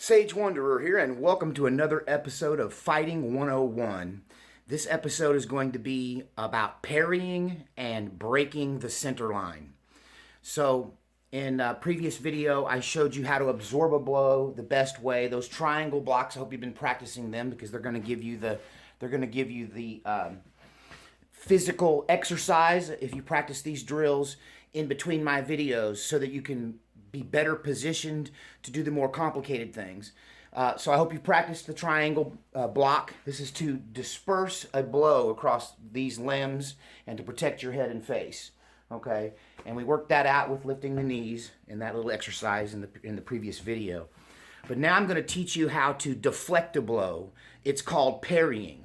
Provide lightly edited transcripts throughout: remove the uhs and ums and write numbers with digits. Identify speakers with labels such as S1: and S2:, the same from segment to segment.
S1: Sage Wanderer here, and welcome to another episode of Fighting 101. This episode is going to be about parrying and breaking the center line. So, in a previous video, I showed you how to absorb a blow the best way. Those triangle blocks, I hope you've been practicing them because they're going to give you the physical exercise if you practice these drills in between my videos so that you can be better positioned to do the more complicated things. So I hope you practice the triangle block. This is to disperse a blow across these limbs and to protect your head and face. Okay, and we worked that out with lifting the knees in that little exercise in the previous video. But now I'm going to teach you how to deflect a blow. It's called parrying.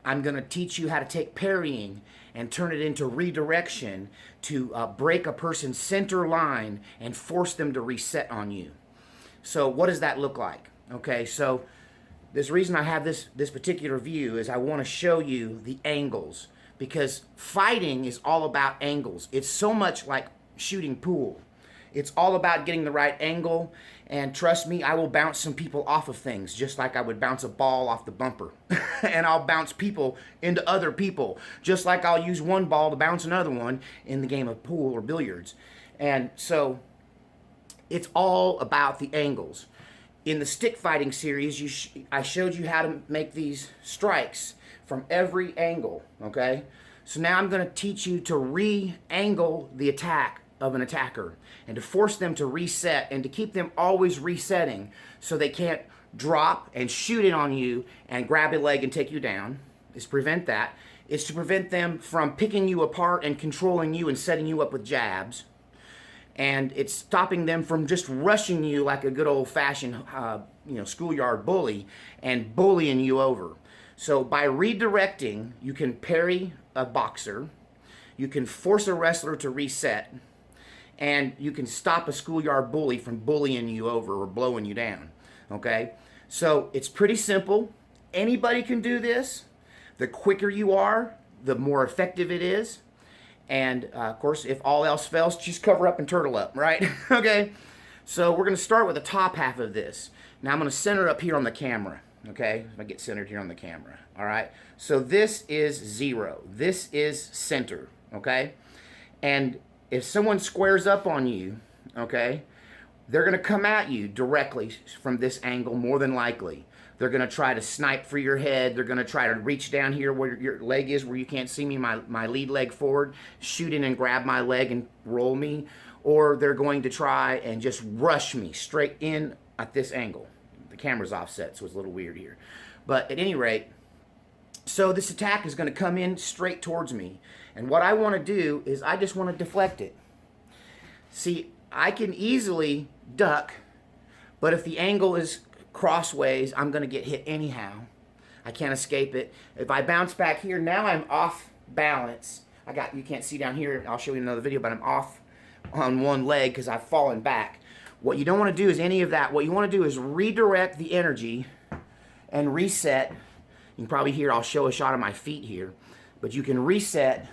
S1: I'm going to teach you how to take parrying and turn it into redirection to break a person's center line and force them to reset on you. So what does that look like? Okay, so this reason I have this particular view is I want to show you the angles, because fighting is all about angles. It's so much like shooting pool. It's all about getting the right angle, and trust me, I will bounce some people off of things just like I would bounce a ball off the bumper. And I'll bounce people into other people just like I'll use one ball to bounce another one in the game of pool or billiards. And so it's all about the angles. In the stick fighting series, I showed you how to make these strikes from every angle, okay? So now I'm going to teach you to re-angle the attack of an attacker and to force them to reset and to keep them always resetting so they can't drop and shoot it on you and grab a leg and take you down. Is prevent that. It's to prevent them from picking you apart and controlling you and setting you up with jabs. And it's stopping them from just rushing you like a good old-fashioned schoolyard bully and bullying you over. So by redirecting, you can parry a boxer, you can force a wrestler to reset, and you can stop a schoolyard bully from bullying you over or blowing you down, okay? So it's pretty simple. Anybody can do this. The quicker you are, the more effective it is. And, of course, if all else fails, just cover up and turtle up, right? Okay? So we're going to start with the top half of this. Now I'm going to center up here on the camera, okay? I'm going to get centered here on the camera, all right? So this is 0. This is center, okay? And if someone squares up on you, okay, they're going to come at you directly from this angle more than likely. They're going to try to snipe for your head. They're going to try to reach down here where your leg is, where you can't see me, my lead leg forward, shoot in and grab my leg and roll me. Or they're going to try and just rush me straight in at this angle. The camera's offset, so it's a little weird here. But at any rate, so this attack is going to come in straight towards me. And what I want to do is I just want to deflect it. See, I can easily duck, but if the angle is crossways, I'm going to get hit anyhow. I can't escape it. If I bounce back here, now I'm off balance. You can't see down here, I'll show you in another video, but I'm off on one leg because I've fallen back. What you don't want to do is any of that. What you want to do is redirect the energy and reset. You can probably hear I'll show a shot of my feet here, but you can reset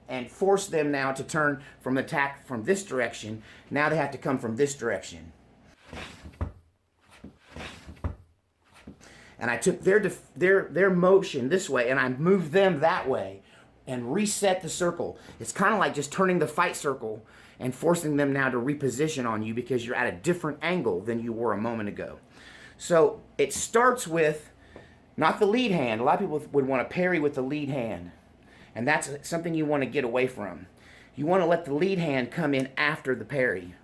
S1: and force them now to turn from the attack from this direction. Now they have to come from this direction. And I took their motion this way and I moved them that way and reset the circle. It's kind of like just turning the fight circle and forcing them now to reposition on you because you're at a different angle than you were a moment ago. So it starts with not the lead hand. A lot of people would want to parry with the lead hand. And that's something you want to get away from. You want to let the lead hand come in after the parry.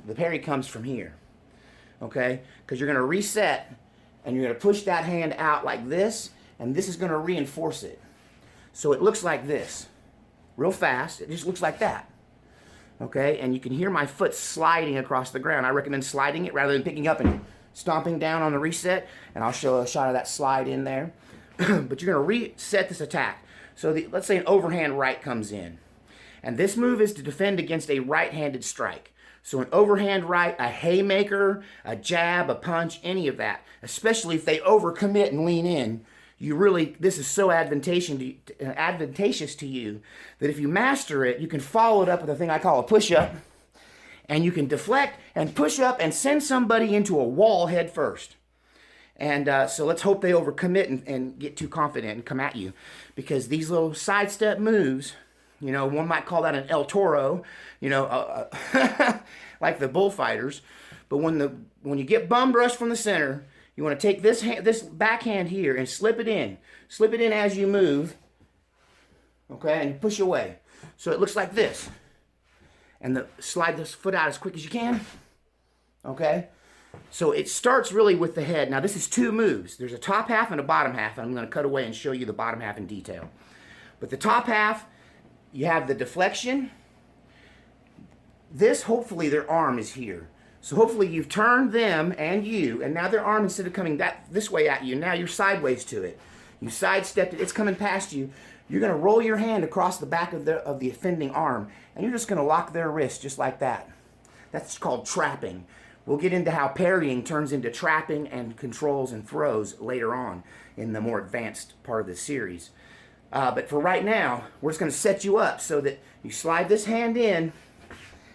S1: The parry comes from here. Okay? Because you're going to reset and you're going to push that hand out like this, and this is going to reinforce it. So it looks like this. Real fast. It just looks like that. Okay? And you can hear my foot sliding across the ground. I recommend sliding it rather than picking up and stomping down on the reset, and I'll show a shot of that slide in there. But you're going to reset this attack. So let's say an overhand right comes in. And this move is to defend against a right-handed strike. So an overhand right, a haymaker, a jab, a punch, any of that. Especially if they overcommit and lean in. This is so advantageous to you that if you master it, you can follow it up with a thing I call a push-up. And you can deflect and push up and send somebody into a wall head first. And so let's hope they overcommit and get too confident and come at you. Because these little sidestep moves, you know, one might call that an El Toro, you know, like the bullfighters. But when you get bum rushed from the center, you want to take this backhand here and slip it in. Slip it in as you move, okay, and push away. So it looks like this. And slide this foot out as quick as you can, okay? So it starts really with the head. Now this is two moves. There's a top half and a bottom half, and I'm going to cut away and show you the bottom half in detail. But the top half, you have the deflection. This, hopefully, their arm is here. So hopefully you've turned them and you, and now their arm, instead of coming this way at you, now you're sideways to it. You sidestepped it, it's coming past you. You're going to roll your hand across the back of the offending arm, and you're just going to lock their wrist just like that. That's called trapping. We'll get into how parrying turns into trapping and controls and throws later on in the more advanced part of the series. But for right now, we're just going to set you up so that you slide this hand in,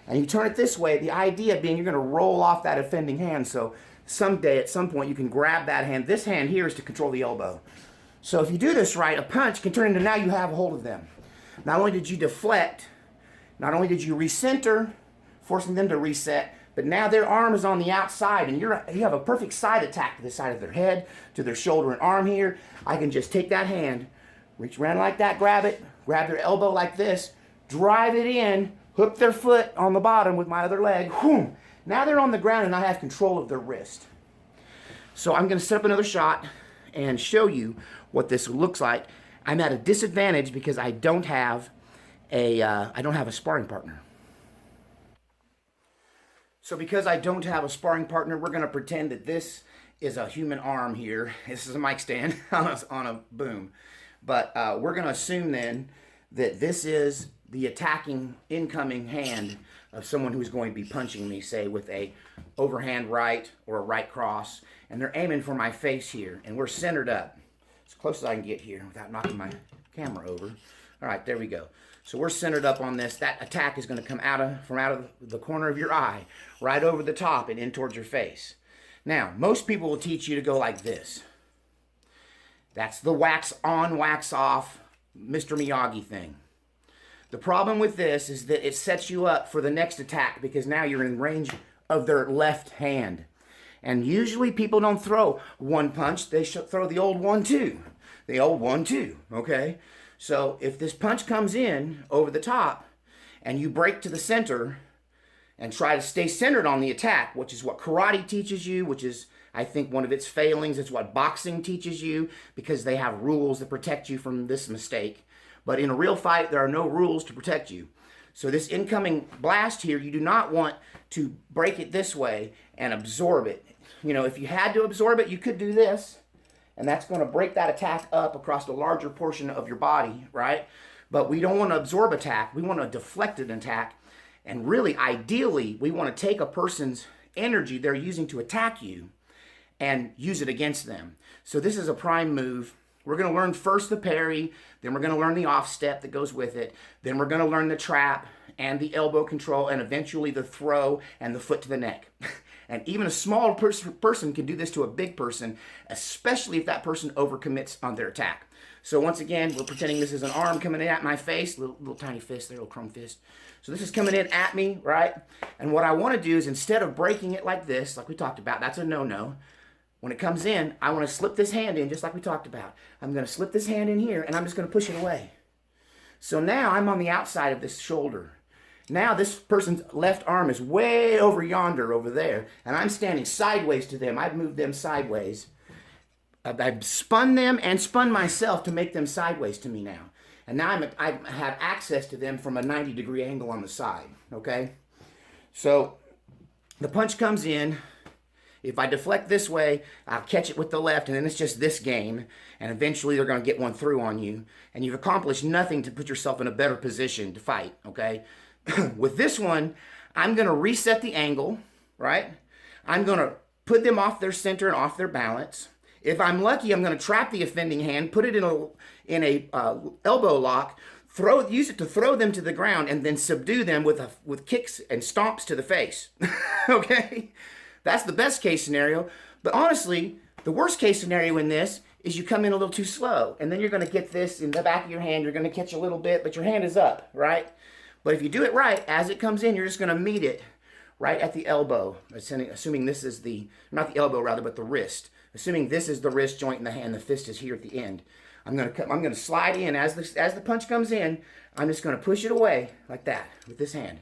S1: and you turn it this way, the idea being you're going to roll off that offending hand, so someday, at some point, you can grab that hand. This hand here is to control the elbow. So if you do this right, a punch can turn into now you have a hold of them. Not only did you deflect, not only did you recenter, forcing them to reset, but now their arm is on the outside, and you have a perfect side attack to the side of their head, to their shoulder and arm here. I can just take that hand, reach around like that, grab it, grab their elbow like this, drive it in, hook their foot on the bottom with my other leg. Whoom. Now they're on the ground and I have control of their wrist. So I'm going to set up another shot and show you what this looks like. I'm at a disadvantage because I don't have a sparring partner. So because I don't have a sparring partner, we're going to pretend that this is a human arm here. This is a mic stand on a boom. But we're going to assume then that this is the attacking incoming hand of someone who's going to be punching me, say with a overhand right or a right cross, and they're aiming for my face here, and we're centered up as close as I can get here without knocking my camera over. All right, there we go. So we're centered up on this. That attack is going to come from out of the corner of your eye, right over the top and in towards your face. Now, most people will teach you to go like this. That's the wax on, wax off, Mr. Miyagi thing. The problem with this is that it sets you up for the next attack because now you're in range of their left hand. And usually people don't throw one punch, they throw the old 1-2. The old 1-2, okay? So if this punch comes in over the top and you break to the center and try to stay centered on the attack, which is what karate teaches you, which is, I think, one of its failings. It's what boxing teaches you because they have rules that protect you from this mistake. But in a real fight, there are no rules to protect you. So this incoming blast here, you do not want to break it this way and absorb it. You know, if you had to absorb it, you could do this, and that's going to break that attack up across a larger portion of your body, right? But we don't want to absorb attack. We want to deflect an attack. And really, ideally, we want to take a person's energy they're using to attack you and use it against them. So this is a prime move. We're going to learn first the parry, then we're going to learn the off step that goes with it, then we're going to learn the trap and the elbow control, and eventually the throw and the foot to the neck. And even a small person can do this to a big person, especially if that person overcommits on their attack. So once again, we're pretending this is an arm coming in at my face, little tiny fist there, little chrome fist. So this is coming in at me, right? And what I want to do is, instead of breaking it like this, like we talked about, that's a no-no. When it comes in, I want to slip this hand in just like we talked about. I'm going to slip this hand in here, and I'm just going to push it away. So now I'm on the outside of this shoulder. Now this person's left arm is way over yonder, over there, and I'm standing sideways to them. I've moved them sideways. I've spun them and spun myself to make them sideways to me now. And now I have access to them from a 90-degree angle on the side, okay? So the punch comes in. If I deflect this way, I'll catch it with the left, and then it's just this game, and eventually they're going to get one through on you, and you've accomplished nothing to put yourself in a better position to fight, okay? With this one, I'm going to reset the angle, right? I'm going to put them off their center and off their balance. If I'm lucky, I'm going to trap the offending hand, put it in a elbow lock, use it to throw them to the ground, and then subdue them with kicks and stomps to the face, okay? That's the best case scenario. But honestly, The worst case scenario in this is you come in a little too slow, and then you're going to get this in the back of your hand. You're going to catch a little bit, but your hand is up, right? But if you do it right, as it comes in, you're just going to meet it right at the elbow, assuming this is not the elbow rather, but the wrist. Assuming this is the wrist joint in the hand, the fist is here at the end. I'm going to slide in as the punch comes in. I'm just going to push it away like that with this hand.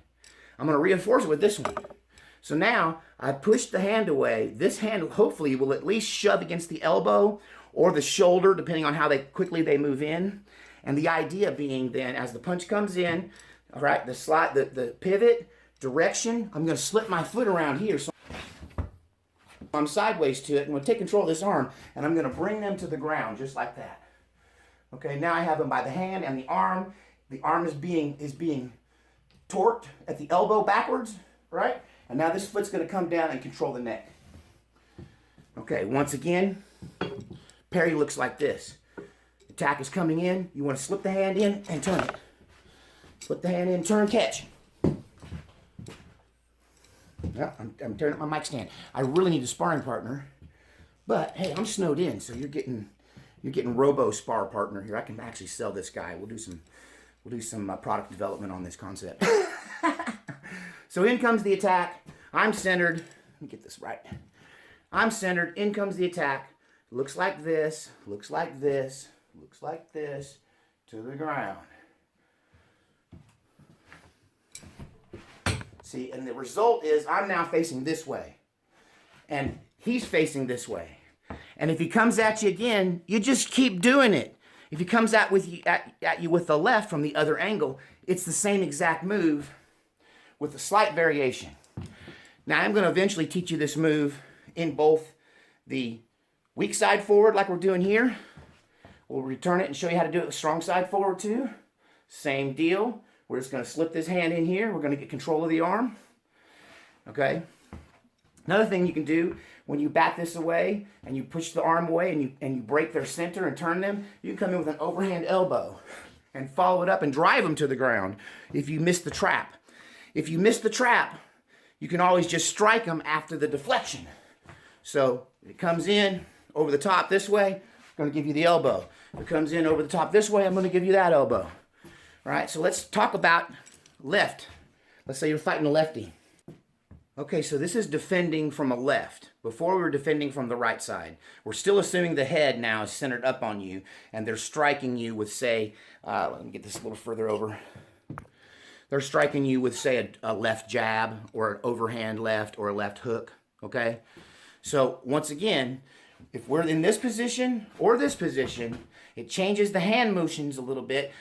S1: I'm going to reinforce it with this one. So now I pushed the hand away. This hand hopefully will at least shove against the elbow or the shoulder, depending on how quickly they move in. And the idea being then, as the punch comes in, all right, the pivot direction, I'm going to slip my foot around here. So I'm sideways to it. I'm going to take control of this arm, and I'm going to bring them to the ground just like that. Okay, now I have them by the hand and the arm. The arm is being torqued at the elbow backwards, right? And now this foot's going to come down and control the neck. Okay, once again, parry looks like this. Attack is coming in. You want to slip the hand in and turn it. Slip the hand in, turn, catch. Yeah, I'm turning up my mic stand. I really need a sparring partner, but hey, I'm snowed in, so you're getting robo spar partner here. I can actually sell this guy. We'll do some product development on this concept. So in comes the attack. I'm centered. Let me get this right. I'm centered. In comes the attack. Looks like this. Looks like this. Looks like this. To the ground. See, and the result is I'm now facing this way. And he's facing this way. And if he comes at you again, you just keep doing it. If he comes at you with the left from the other angle, it's the same exact move with a slight variation. Now I'm going to eventually teach you this move in both the weak side forward like we're doing here. We'll return it and show you how to do it with strong side forward too. Same deal. We're just going to slip this hand in here. We're going to get control of the arm. Okay. Another thing you can do when you bat this away and you push the arm away and you break their center and turn them, you can come in with an overhand elbow and follow it up and drive them to the ground if you miss the trap. If you miss the trap, you can always just strike them after the deflection. So it comes in over the top this way, I'm going to give you the elbow. If it comes in over the top this way, I'm going to give you that elbow. All right, so let's talk about left. Let's say you're fighting a lefty. Okay, so this is defending from a left. Before we were defending from the right side. We're still assuming the head now is centered up on you, and they're striking you with, say, let me get this a little further over. They're striking you with, say, a left jab or an overhand left or a left hook, okay? So, once again, if we're in this position or this position, it changes the hand motions a little bit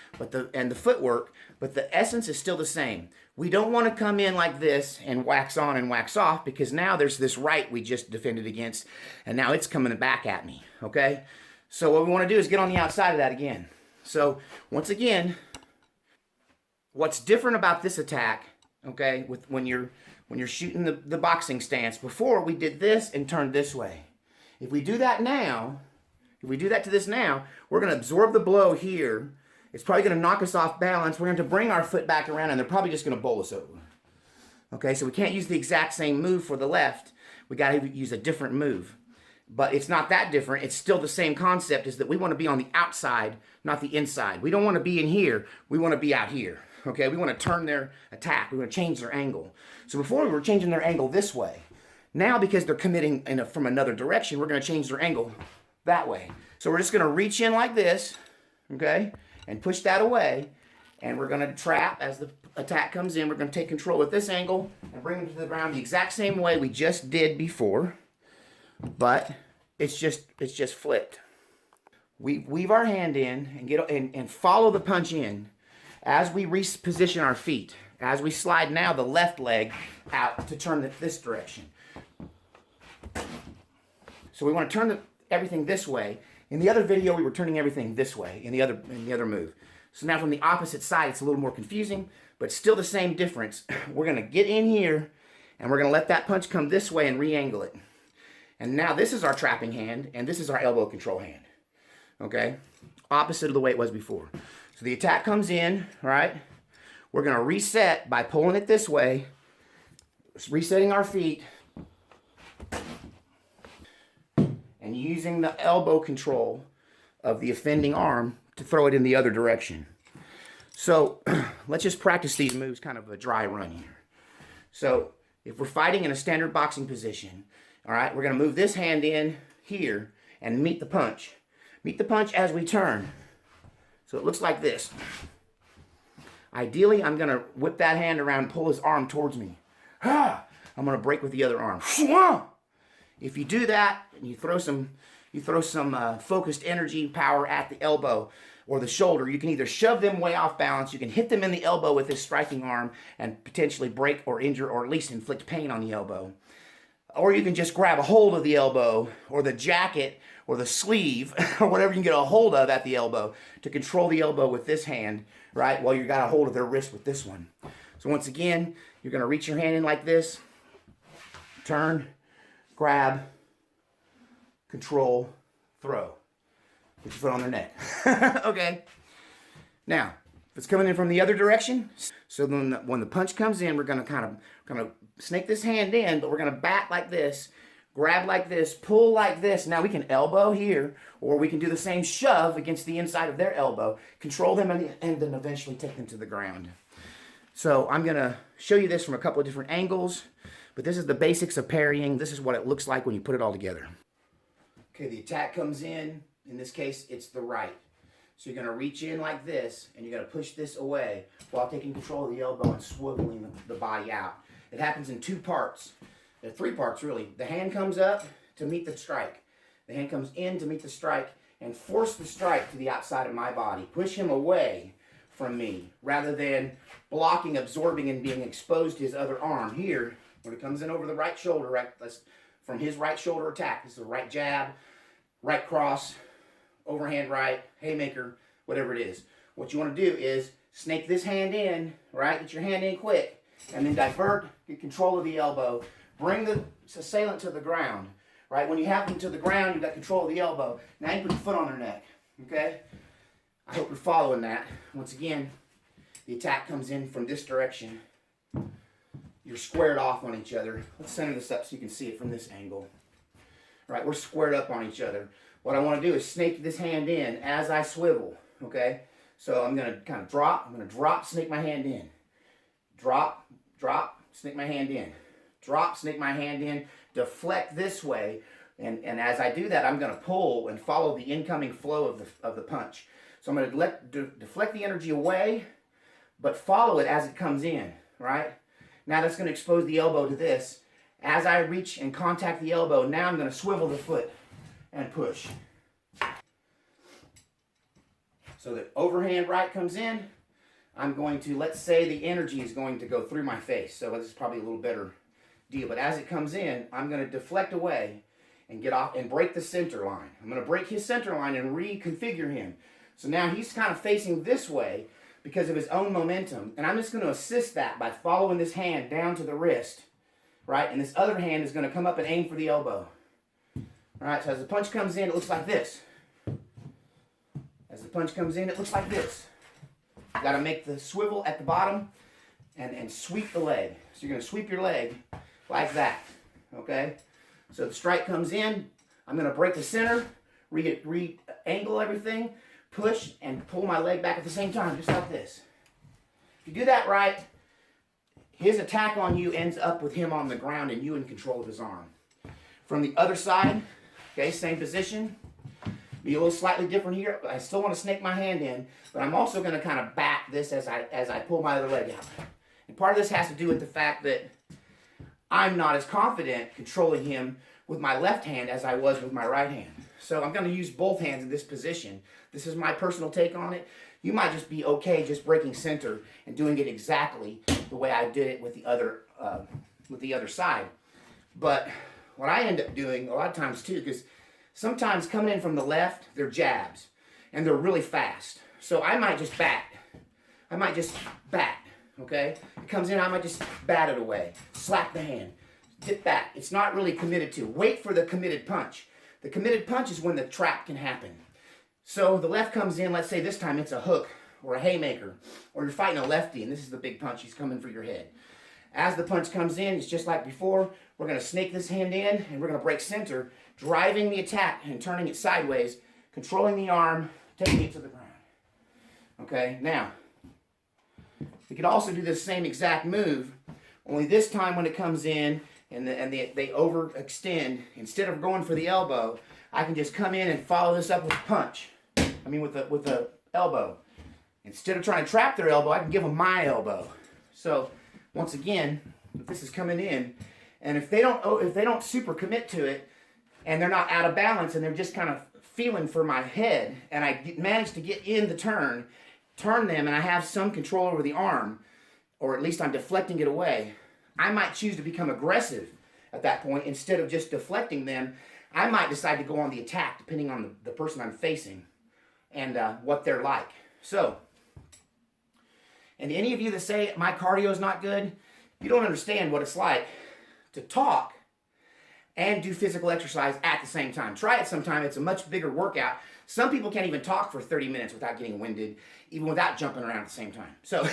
S1: and the footwork, but the essence is still the same. We don't want to come in like this and wax on and wax off because now there's this right we just defended against, and now it's coming back at me, okay? So what we want to do is get on the outside of that again. So, once again, what's different about this attack, okay, when you're shooting the boxing stance, before we did this and turned this way. If we do that now, if we do that to this now, we're going to absorb the blow here. It's probably going to knock us off balance. We're going to bring our foot back around, and they're probably just going to bowl us over. Okay, so we can't use the exact same move for the left. We got to use a different move. But it's not that different. It's still the same concept, is that we want to be on the outside, not the inside. We don't want to be in here. We want to be out here. Okay, we want to turn their attack. We want to change their angle. So before we were changing their angle this way. Now, because they're committing from another direction, we're going to change their angle that way. So we're just going to reach in like this, okay, and push that away. And we're going to trap as the attack comes in. We're going to take control at this angle and bring them to the ground the exact same way we just did before. But it's just flipped. We weave our hand in and follow the punch in as we reposition our feet. As we slide now the left leg out to turn it this direction. So we want to turn everything this way. In the other video, we were turning everything this way in the other move. So now from the opposite side, it's a little more confusing, but still the same difference. We're going to get in here, and we're going to let that punch come this way and re-angle it. And now this is our trapping hand, and this is our elbow control hand. Okay? Opposite of the way it was before. So the attack comes in, right? We're going to reset by pulling it this way, resetting our feet, and using the elbow control of the offending arm to throw it in the other direction. So let's just practice these moves, kind of a dry run here. So if we're fighting in a standard boxing position, all right, we're going to move this hand in here and meet the punch. Meet the punch as we turn. So it looks like this. Ideally, I'm going to whip that hand around and pull his arm towards me. I'm going to break with the other arm. If you do that and you throw some focused energy power at the elbow or the shoulder, you can either shove them way off balance, you can hit them in the elbow with this striking arm and potentially break or injure or at least inflict pain on the elbow. Or you can just grab a hold of the elbow or the jacket or the sleeve or whatever you can get a hold of at the elbow to control the elbow with this hand, right, while you got a hold of their wrist with this one. So once again, you're going to reach your hand in like this, turn, grab, control, throw. Put your foot on their neck. Okay. Now, if it's coming in from the other direction, so then when the punch comes in, we're going to kind of snake this hand in, but we're going to bat like this, grab like this, pull like this. Now we can elbow here, or we can do the same shove against the inside of their elbow, control them, and then eventually take them to the ground. So I'm going to show you this from a couple of different angles, but this is the basics of parrying. This is what it looks like when you put it all together. Okay, the attack comes in. In this case, it's the right. So you're going to reach in like this, and you're going to push this away while taking control of the elbow and swiveling the body out. It happens in two parts. There are three parts, really. The hand comes up to meet the strike. The hand comes in to meet the strike and force the strike to the outside of my body. Push him away from me rather than blocking, absorbing, and being exposed to his other arm. Here, when it comes in over the right shoulder, right, that's from his right shoulder attack. This is a right jab, right cross, overhand right, haymaker, whatever it is. What you want to do is snake this hand in, right? Get your hand in quick, and then divert, get control of the elbow, bring the assailant to the ground, right? When you have them to the ground, you've got control of the elbow. Now you put your foot on their neck, okay? I hope you're following that. Once again, the attack comes in from this direction. You're squared off on each other. Let's center this up so you can see it from this angle. Right, we're squared up on each other. What I want to do is snake this hand in as I swivel, okay? So I'm going to kind of drop. I'm going to drop, snake my hand in. Drop, drop, snake my hand in. Drop, snake my hand in. Deflect this way. And as I do that, I'm going to pull and follow the incoming flow of the punch. So I'm going to deflect the energy away, but follow it as it comes in, right? Now that's going to expose the elbow to this. As I reach and contact the elbow, now I'm going to swivel the foot and push. So the overhand right comes in. I'm going to, let's say the energy is going to go through my face. So this is probably a little better deal. But as it comes in, I'm going to deflect away and get off and break the center line. I'm going to break his center line and reconfigure him. So now he's kind of facing this way because of his own momentum. And I'm just going to assist that by following this hand down to the wrist, right? And this other hand is going to come up and aim for the elbow. All right, so as the punch comes in, it looks like this. As the punch comes in, it looks like this. You got to make the swivel at the bottom and sweep the leg. So you're going to sweep your leg like that, okay? So the strike comes in. I'm going to break the center, re-angle everything, push, and pull my leg back at the same time, just like this. If you do that right, his attack on you ends up with him on the ground and you in control of his arm. From the other side, okay, same position. Be a little slightly different here. I still want to snake my hand in, but I'm also going to kind of bat this as I pull my other leg out. And part of this has to do with the fact that I'm not as confident controlling him with my left hand as I was with my right hand. So I'm going to use both hands in this position. This is my personal take on it. You might just be okay just breaking center and doing it exactly the way I did it with the other side. But what I end up doing a lot of times too, because sometimes coming in from the left, they're jabs, and they're really fast. So I might just bat. Okay? It comes in, I might just bat it away. Slap the hand. Dip back. It's not really committed to. Wait for the committed punch. The committed punch is when the trap can happen. So the left comes in, let's say this time it's a hook or a haymaker, or you're fighting a lefty, and this is the big punch, he's coming for your head. As the punch comes in, it's just like before. We're going to snake this hand in, and we're going to break center, driving the attack and turning it sideways, controlling the arm, taking it to the ground. Okay, now, we could also do this same exact move, only this time when it comes in and they overextend, instead of going for the elbow, I can just come in and follow this up with a punch. With the elbow. Instead of trying to trap their elbow, I can give them my elbow. So, once again, if this is coming in, and if they don't super commit to it, and they're not out of balance, and they're just kind of feeling for my head, and I manage to get in the turn them, and I have some control over the arm, or at least I'm deflecting it away, I might choose to become aggressive at that point. Instead of just deflecting them, I might decide to go on the attack, depending on the person I'm facing and what they're like. So, and any of you that say my cardio is not good, you don't understand what it's like to talk and do physical exercise at the same time. Try it sometime. It's a much bigger workout. Some people can't even talk for 30 minutes without getting winded, even without jumping around at the same time. So,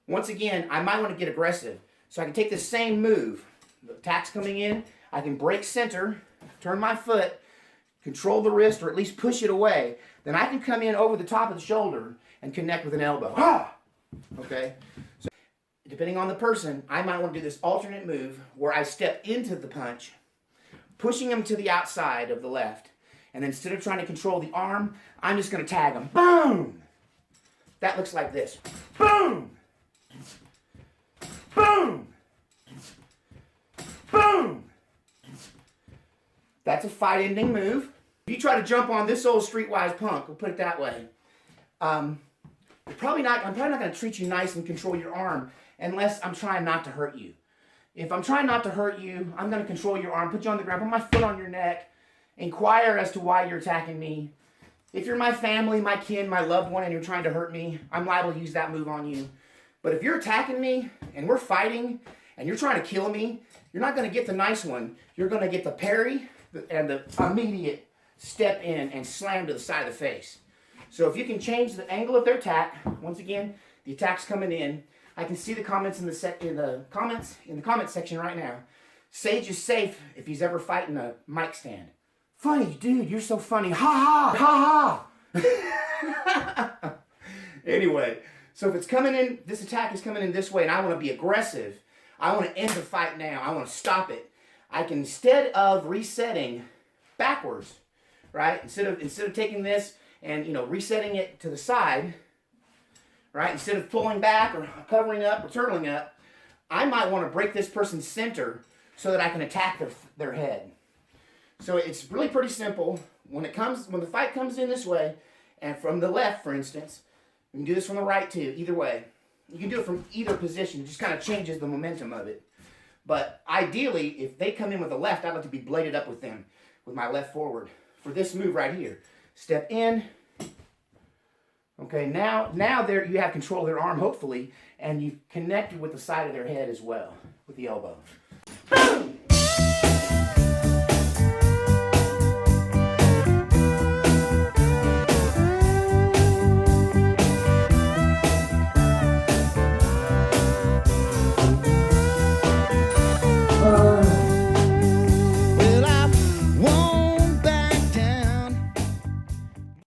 S1: once again, I might want to get aggressive. So I can take the same move. The attack's coming in. I can break center, turn my foot, control the wrist, or at least push it away. Then I can come in over the top of the shoulder and connect with an elbow. Ah! Okay? So, depending on the person, I might want to do this alternate move where I step into the punch, pushing them to the outside of the left. And then instead of trying to control the arm, I'm just going to tag them. Boom! That looks like this. Boom! Boom! Boom! That's a fight-ending move. If you try to jump on this old streetwise punk, we'll put it that way, I'm probably not going to treat you nice and control your arm unless I'm trying not to hurt you. If I'm trying not to hurt you, I'm going to control your arm, put you on the ground, put my foot on your neck, inquire as to why you're attacking me. If you're my family, my kin, my loved one, and you're trying to hurt me, I'm liable to use that move on you. But if you're attacking me, and we're fighting, and you're trying to kill me, you're not going to get the nice one. You're going to get the parry and the immediate step in and slam to the side of the face. So if you can change the angle of their attack, once again, the attack's coming in. I can see the comments in the comment section right now. Sage is safe if he's ever fighting a mic stand. Funny, dude, you're so funny. Ha ha, ha ha. Anyway, so if it's coming in, this attack is coming in this way, and I want to be aggressive. I want to end the fight now. I want to stop it. I can, instead of resetting backwards, right? Instead of taking this and resetting it to the side, right? Instead of pulling back or covering up or turtling up, I might want to break this person's center so that I can attack their head. So it's really pretty simple. When the fight comes in this way, and from the left, for instance, you can do this from the right too. Either way, you can do it from either position. It just kind of changes the momentum of it. But ideally, if they come in with the left, I'd like to be bladed up with them with my left forward for this move right here. Step in. Okay, now there you have control of their arm, hopefully, and you've connected with the side of their head as well with the elbow.